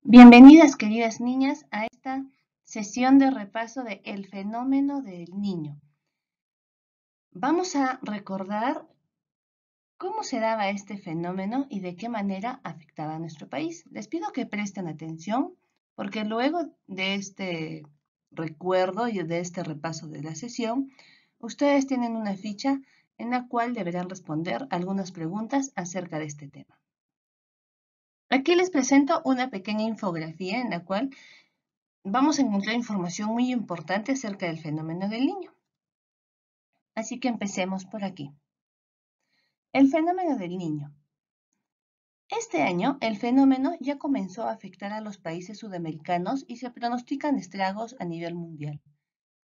Bienvenidas, queridas niñas, a esta sesión de repaso de El fenómeno del niño. Vamos a recordar cómo se daba este fenómeno y de qué manera afectaba a nuestro país. Les pido que presten atención porque luego de este recuerdo y de este repaso de la sesión, ustedes tienen una ficha en la cual deberán responder algunas preguntas acerca de este tema. Aquí les presento una pequeña infografía en la cual vamos a encontrar información muy importante acerca del fenómeno del niño. Así que empecemos por aquí. El fenómeno del niño. Este año, el fenómeno ya comenzó a afectar a los países sudamericanos y se pronostican estragos a nivel mundial.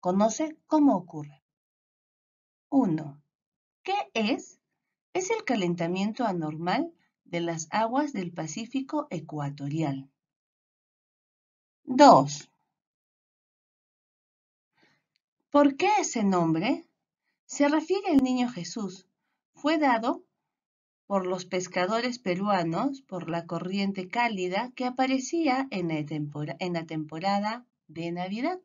Conoce cómo ocurre. 1. ¿Qué es? Es el calentamiento anormal de las aguas del Pacífico ecuatorial. 2. ¿Por qué ese nombre? Se refiere al niño Jesús. Fue dado por los pescadores peruanos por la corriente cálida que aparecía en la temporada de Navidad.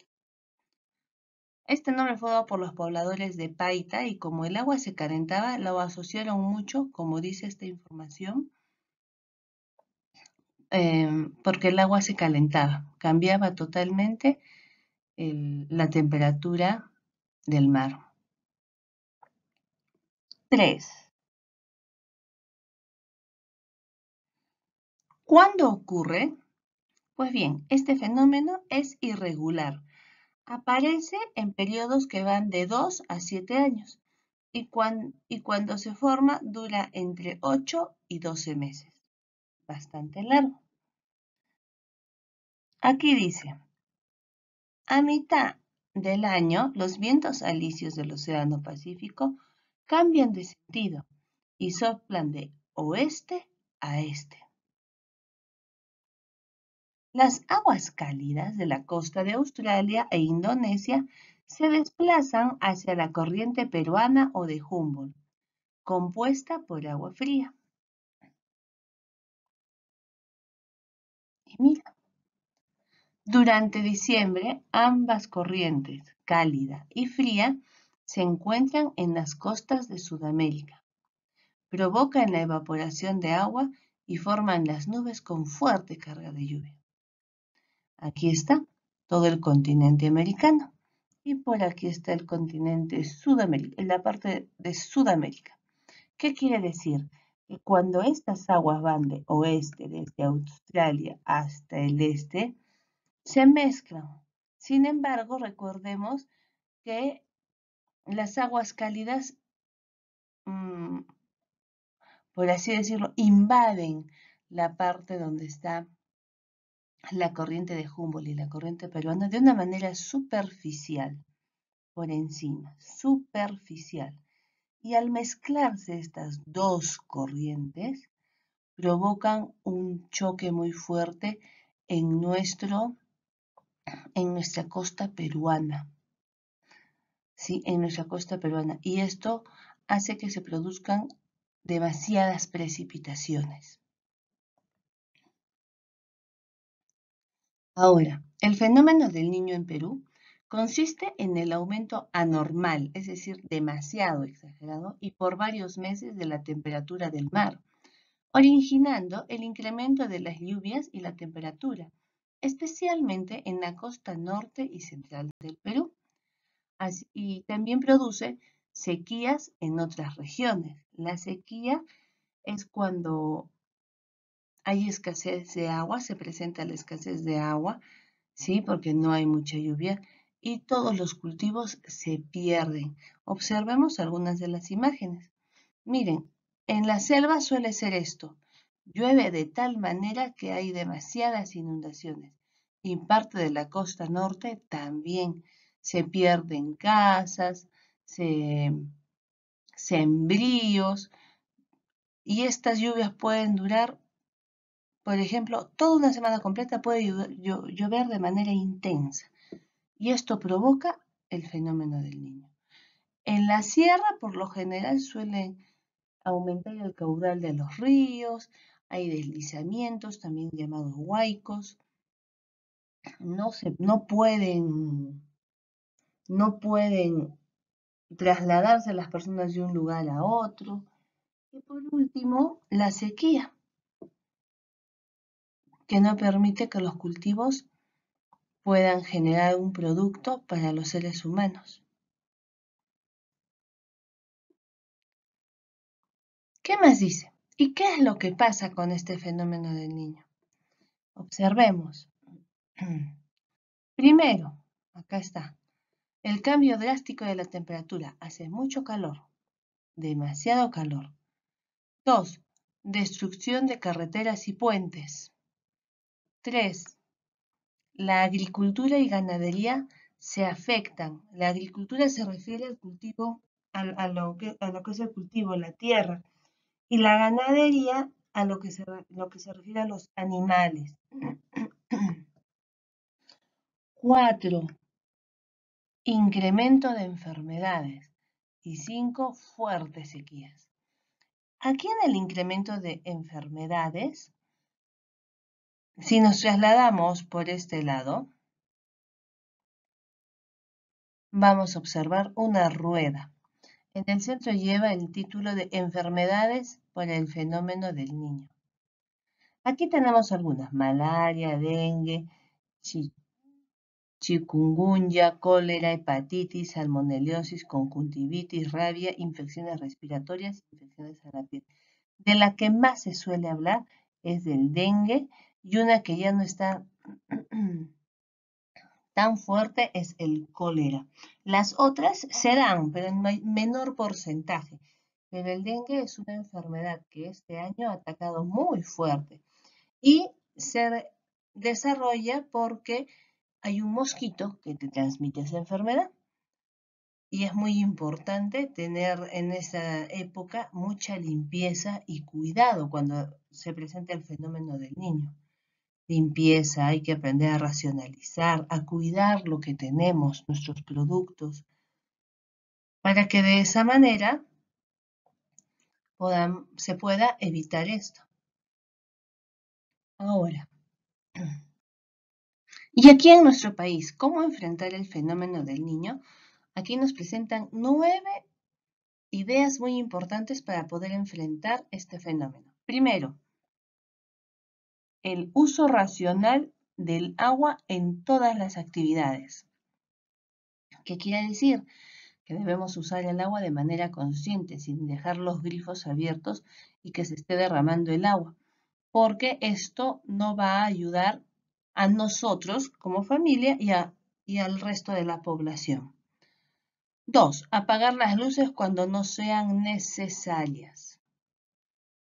Este nombre fue dado por los pobladores de Paita y como el agua se calentaba, lo asociaron mucho, como dice esta información, porque el agua se calentaba, cambiaba totalmente la temperatura del mar. 3. ¿Cuándo ocurre? Pues bien, este fenómeno es irregular. Aparece en periodos que van de 2 a 7 años y cuando se forma dura entre 8 y 12 meses. Bastante largo. Aquí dice, a mitad del año los vientos alisios del Océano Pacífico cambian de sentido y soplan de oeste a este. Las aguas cálidas de la costa de Australia e Indonesia se desplazan hacia la corriente peruana o de Humboldt, compuesta por agua fría. Y mira, durante diciembre ambas corrientes, cálida y fría, se encuentran en las costas de Sudamérica. Provocan la evaporación de agua y forman las nubes con fuerte carga de lluvia. Aquí está todo el continente americano. Y por aquí está el continente Sudamérica, en la parte de Sudamérica. ¿Qué quiere decir? Que cuando estas aguas van de oeste, desde Australia hasta el este, se mezclan. Sin embargo, recordemos que las aguas cálidas, por así decirlo, invaden la parte donde está la corriente de Humboldt y la corriente peruana de una manera superficial, por encima, superficial. Y al mezclarse estas dos corrientes, provocan un choque muy fuerte en nuestra costa peruana. ¿Sí? En nuestra costa peruana. Y esto hace que se produzcan demasiadas precipitaciones. Ahora, el fenómeno del niño en Perú consiste en el aumento anormal, es decir, demasiado exagerado, y por varios meses de la temperatura del mar, originando el incremento de las lluvias y la temperatura, especialmente en la costa norte y central del Perú. Y también produce sequías en otras regiones. La sequía es cuando hay escasez de agua, se presenta la escasez de agua, ¿sí? Porque no hay mucha lluvia y todos los cultivos se pierden. Observemos algunas de las imágenes. Miren, en la selva suele ser esto. Llueve de tal manera que hay demasiadas inundaciones. Y en parte de la costa norte también se pierden casas, sembríos, y estas lluvias pueden durar, por ejemplo, toda una semana completa puede llover de manera intensa. Y esto provoca el fenómeno del niño. En la sierra, por lo general, suele aumentar el caudal de los ríos, hay deslizamientos, también llamados huaicos, no pueden trasladarse las personas de un lugar a otro. Y por último, la sequía, que no permite que los cultivos puedan generar un producto para los seres humanos. ¿Qué más dice? ¿Y qué es lo que pasa con este fenómeno del Niño? Observemos. Primero, acá está, el cambio drástico de la temperatura. Hace mucho calor, demasiado calor. 2. Destrucción de carreteras y puentes. 3. La agricultura y ganadería se afectan. La agricultura se refiere al cultivo, a lo que es el cultivo, la tierra. Y la ganadería a lo que se refiere a los animales. 4. Incremento de enfermedades. Y 5. Fuertes sequías. Aquí en el incremento de enfermedades, si nos trasladamos por este lado, vamos a observar una rueda. En el centro lleva el título de Enfermedades por el fenómeno del Niño. Aquí tenemos algunas: malaria, dengue, chikungunya, cólera, hepatitis, salmoneliosis, conjuntivitis, rabia, infecciones respiratorias, infecciones a la piel. De la que más se suele hablar es del dengue, y una que ya no está tan fuerte es el cólera. Las otras se dan, pero en menor porcentaje. Pero el dengue es una enfermedad que este año ha atacado muy fuerte y se desarrolla porque hay un mosquito que te transmite esa enfermedad. Y es muy importante tener en esa época mucha limpieza y cuidado cuando se presenta el fenómeno del Niño. Limpieza, hay que aprender a racionalizar, a cuidar lo que tenemos, nuestros productos, para que de esa manera se pueda evitar esto. Ahora, y aquí en nuestro país, ¿cómo enfrentar el fenómeno del Niño? Aquí nos presentan 9 ideas muy importantes para poder enfrentar este fenómeno. Primero, el uso racional del agua en todas las actividades. ¿Qué quiere decir? Que debemos usar el agua de manera consciente, sin dejar los grifos abiertos y que se esté derramando el agua, porque esto no va a ayudar a nosotros como familia y al resto de la población. 2. Apagar las luces cuando no sean necesarias.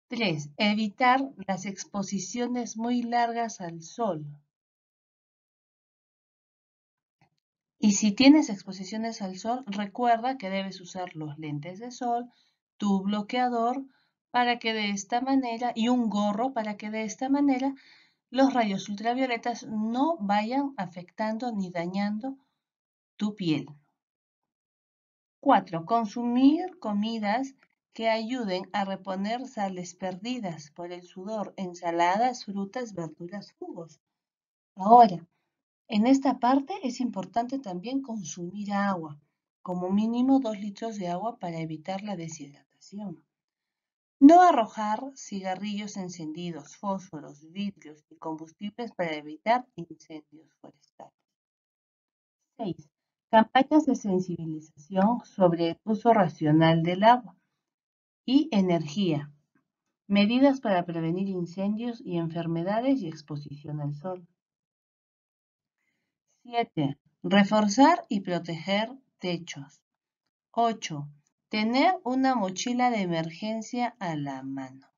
3. Evitar las exposiciones muy largas al sol. Y si tienes exposiciones al sol, recuerda que debes usar los lentes de sol, tu bloqueador, para que de esta manera, y un gorro, para que de esta manera los rayos ultravioletas no vayan afectando ni dañando tu piel. 4. Consumir comidas que ayuden a reponer sales perdidas por el sudor, ensaladas, frutas, verduras, jugos. Ahora, en esta parte es importante también consumir agua, como mínimo 2 litros de agua para evitar la deshidratación. No arrojar cigarrillos encendidos, fósforos, vidrios y combustibles para evitar incendios forestales. 6. Campañas de sensibilización sobre el uso racional del agua y energía. Medidas para prevenir incendios y enfermedades y exposición al sol. 7. Reforzar y proteger techos. 8. Tener una mochila de emergencia a la mano.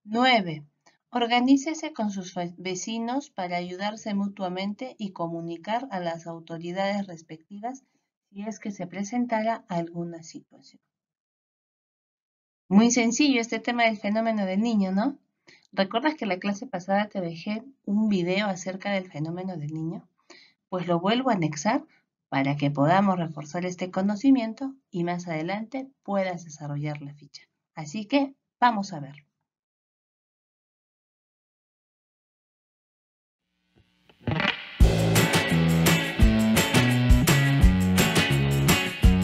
9. Organícese con sus vecinos para ayudarse mutuamente y comunicar a las autoridades respectivas si es que se presentara alguna situación. Muy sencillo este tema del fenómeno del Niño, ¿no? ¿Recuerdas que la clase pasada te dejé un video acerca del fenómeno del Niño? Pues lo vuelvo a anexar para que podamos reforzar este conocimiento y más adelante puedas desarrollar la ficha. Así que vamos a ver.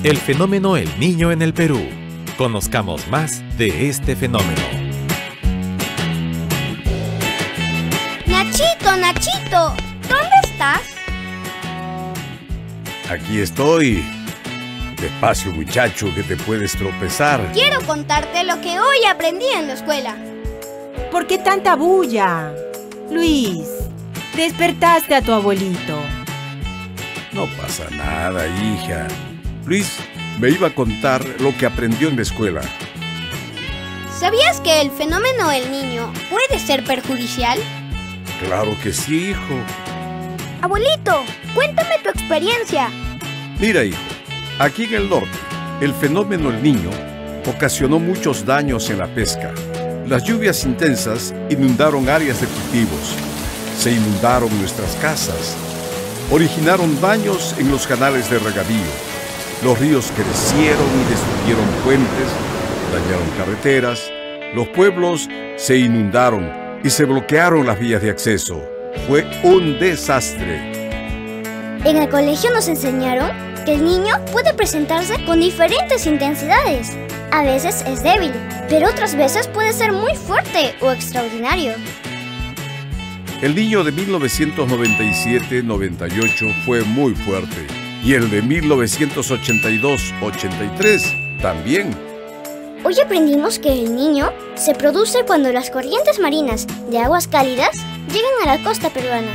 El fenómeno El Niño en el Perú. Conozcamos más de este fenómeno. Nachito, Nachito, ¿dónde estás? Aquí estoy. Despacio, muchacho, que te puedes tropezar. Quiero contarte lo que hoy aprendí en la escuela. ¿Por qué tanta bulla? Luis, despertaste a tu abuelito. No pasa nada, hija. Luis me iba a contar lo que aprendió en la escuela. ¿Sabías que el fenómeno El Niño puede ser perjudicial? Claro que sí, hijo. Abuelito, cuéntame tu experiencia. Mira, hijo, aquí en el norte, el fenómeno El Niño ocasionó muchos daños en la pesca. Las lluvias intensas inundaron áreas de cultivos, se inundaron nuestras casas, originaron daños en los canales de regadío. Los ríos crecieron y destruyeron puentes, dañaron carreteras, los pueblos se inundaron y se bloquearon las vías de acceso. Fue un desastre. En el colegio nos enseñaron que el niño puede presentarse con diferentes intensidades. A veces es débil, pero otras veces puede ser muy fuerte o extraordinario. El Niño de 1997-98 fue muy fuerte y el de 1982-83 también. Hoy aprendimos que el Niño se produce cuando las corrientes marinas de aguas cálidas llegan a la costa peruana.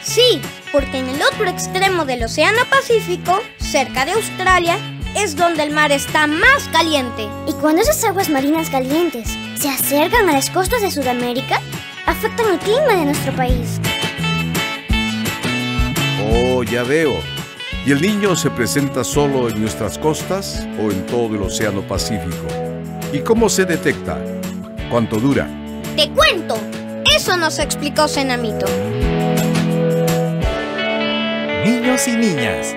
Sí, porque en el otro extremo del Océano Pacífico, cerca de Australia, es donde el mar está más caliente. Y cuando esas aguas marinas calientes se acercan a las costas de Sudamérica, afectan el clima de nuestro país. Oh, ya veo. ¿Y el Niño se presenta solo en nuestras costas o en todo el Océano Pacífico? ¿Y cómo se detecta? ¿Cuánto dura? ¡Te cuento! Eso nos explicó Cenamito. Niños y niñas,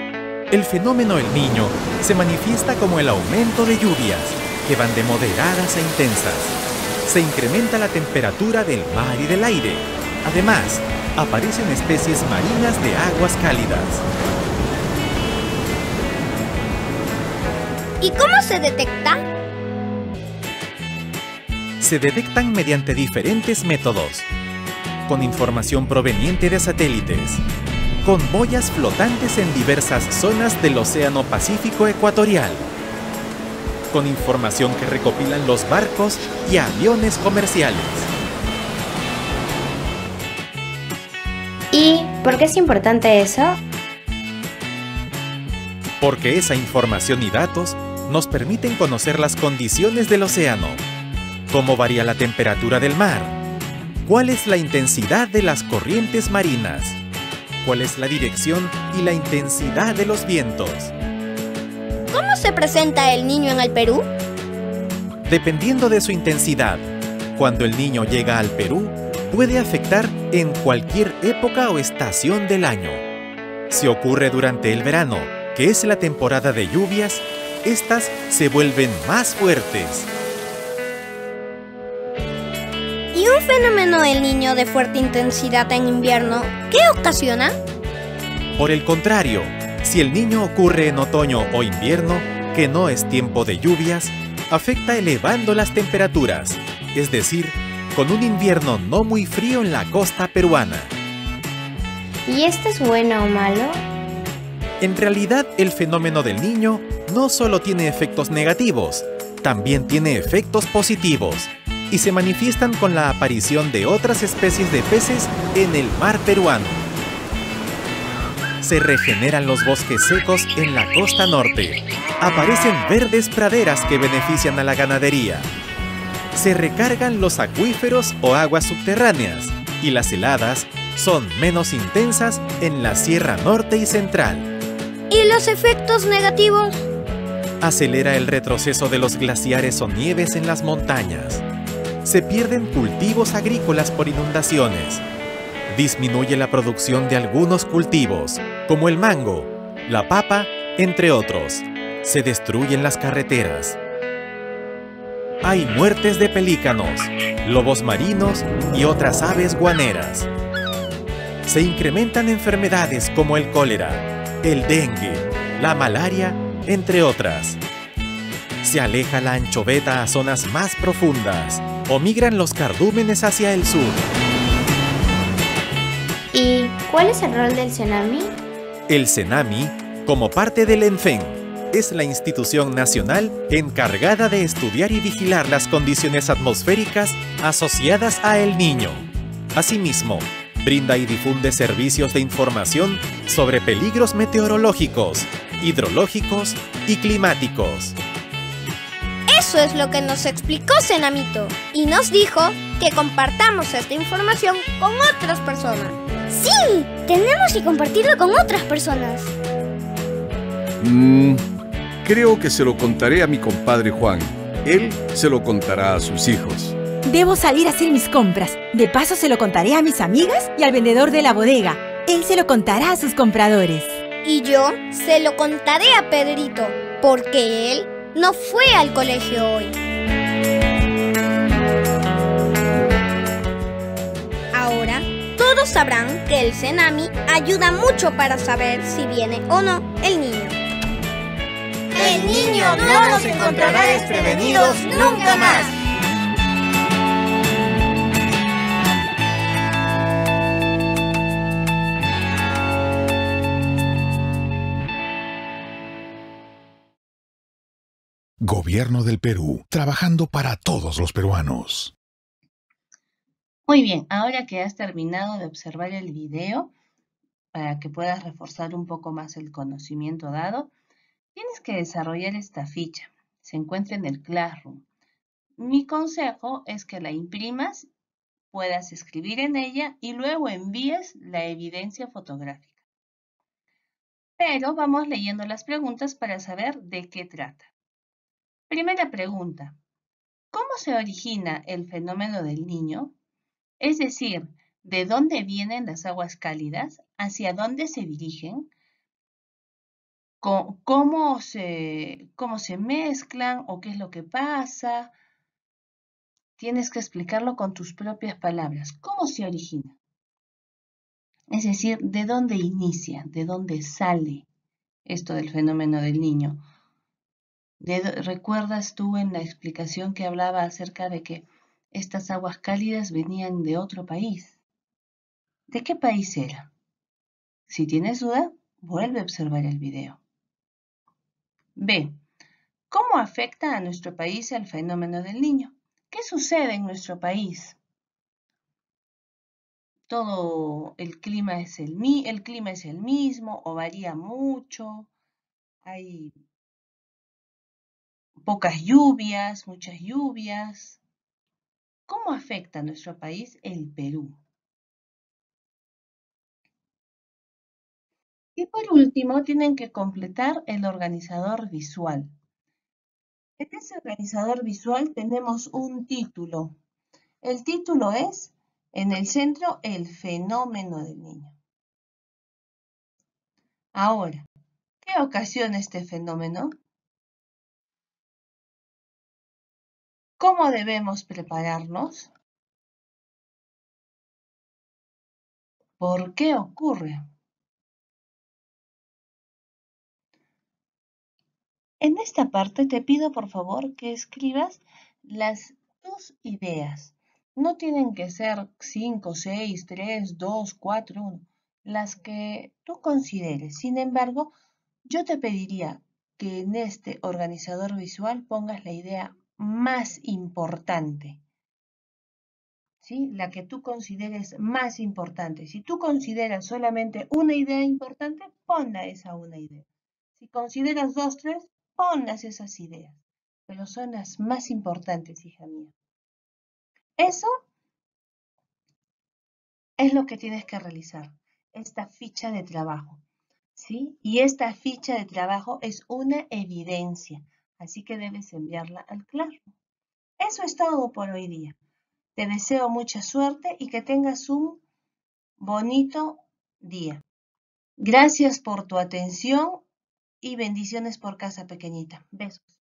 el fenómeno El Niño se manifiesta como el aumento de lluvias que van de moderadas a intensas. Se incrementa la temperatura del mar y del aire. Además, aparecen especies marinas de aguas cálidas. ¿Y cómo se detecta? Se detectan mediante diferentes métodos, con información proveniente de satélites, con boyas flotantes en diversas zonas del Océano Pacífico ecuatorial, con información que recopilan los barcos y aviones comerciales. ¿Y por qué es importante eso? Porque esa información y datos nos permiten conocer las condiciones del océano, cómo varía la temperatura del mar, cuál es la intensidad de las corrientes marinas, cuál es la dirección y la intensidad de los vientos. ¿Cómo se presenta el Niño en el Perú? Dependiendo de su intensidad, cuando el Niño llega al Perú, puede afectar en cualquier época o estación del año. Si ocurre durante el verano, que es la temporada de lluvias, estas se vuelven más fuertes. ¿Y un fenómeno El Niño de fuerte intensidad en invierno, qué ocasiona? Por el contrario, si el Niño ocurre en otoño o invierno, que no es tiempo de lluvias, afecta elevando las temperaturas, es decir, con un invierno no muy frío en la costa peruana. ¿Y esto es bueno o malo? En realidad, el fenómeno del Niño no solo tiene efectos negativos, también tiene efectos positivos, y se manifiestan con la aparición de otras especies de peces en el mar peruano. Se regeneran los bosques secos en la costa norte. Aparecen verdes praderas que benefician a la ganadería. Se recargan los acuíferos o aguas subterráneas, y las heladas son menos intensas en la Sierra Norte y Central. ¿Y los efectos negativos? Acelera el retroceso de los glaciares o nieves en las montañas. Se pierden cultivos agrícolas por inundaciones. Disminuye la producción de algunos cultivos, como el mango, la papa, entre otros. Se destruyen las carreteras. Hay muertes de pelícanos, lobos marinos y otras aves guaneras. Se incrementan enfermedades como el cólera, el dengue, la malaria, entre otras. Se aleja la anchoveta a zonas más profundas o migran los cardúmenes hacia el sur. ¿Y cuál es el rol del Cenami? El Cenami, como parte del ENFEN, es la institución nacional encargada de estudiar y vigilar las condiciones atmosféricas asociadas a El Niño. Asimismo, brinda y difunde servicios de información sobre peligros meteorológicos, hidrológicos y climáticos. Eso es lo que nos explicó Cenamito y nos dijo que compartamos esta información con otras personas. ¡Sí! Tenemos que compartirlo con otras personas. Creo que se lo contaré a mi compadre Juan. Él se lo contará a sus hijos. Debo salir a hacer mis compras. De paso se lo contaré a mis amigas y al vendedor de la bodega. Él se lo contará a sus compradores. Y yo se lo contaré a Pedrito, porque él no fue al colegio hoy. Ahora todos sabrán que el Cenami ayuda mucho para saber si viene o no el niño. El niño no nos encontrará desprevenidos nunca más. Gobierno del Perú, trabajando para todos los peruanos. Muy bien, ahora que has terminado de observar el video, para que puedas reforzar un poco más el conocimiento dado, tienes que desarrollar esta ficha. Se encuentra en el Classroom. Mi consejo es que la imprimas, puedas escribir en ella y luego envíes la evidencia fotográfica. Pero vamos leyendo las preguntas para saber de qué trata. Primera pregunta. ¿Cómo se origina el fenómeno del Niño? Es decir, ¿de dónde vienen las aguas cálidas? ¿Hacia dónde se dirigen? ¿Cómo se mezclan o qué es lo que pasa? Tienes que explicarlo con tus propias palabras. ¿Cómo se origina? Es decir, ¿de dónde inicia? ¿De dónde sale esto del fenómeno del Niño? ¿Recuerdas tú en la explicación que hablaba acerca de que estas aguas cálidas venían de otro país? ¿De qué país era? Si tienes duda, vuelve a observar el video. B. ¿Cómo afecta a nuestro país el fenómeno del Niño? ¿Qué sucede en nuestro país? Todo el clima es el mismo o varía mucho. Hay pocas lluvias, muchas lluvias. ¿Cómo afecta a nuestro país el Perú? Y por último, tienen que completar el organizador visual. En ese organizador visual tenemos un título. El título es, en el centro, el fenómeno del Niño. Ahora, ¿qué ocasiona este fenómeno? ¿Cómo debemos prepararnos? ¿Por qué ocurre? En esta parte te pido por favor que escribas tus ideas. No tienen que ser 5, 6, 3, 2, 4, 1. Las que tú consideres. Sin embargo, yo te pediría que en este organizador visual pongas la idea más importante. ¿Sí? La que tú consideres más importante. Si tú consideras solamente una idea importante, ponla esa una idea. Si consideras 2, 3, ponlas esas ideas. Pero son las más importantes, hija mía. Eso es lo que tienes que realizar. Esta ficha de trabajo. ¿Sí? Y esta ficha de trabajo es una evidencia. Así que debes enviarla al Classroom. Eso es todo por hoy día. Te deseo mucha suerte y que tengas un bonito día. Gracias por tu atención y bendiciones por casa pequeñita. Besos.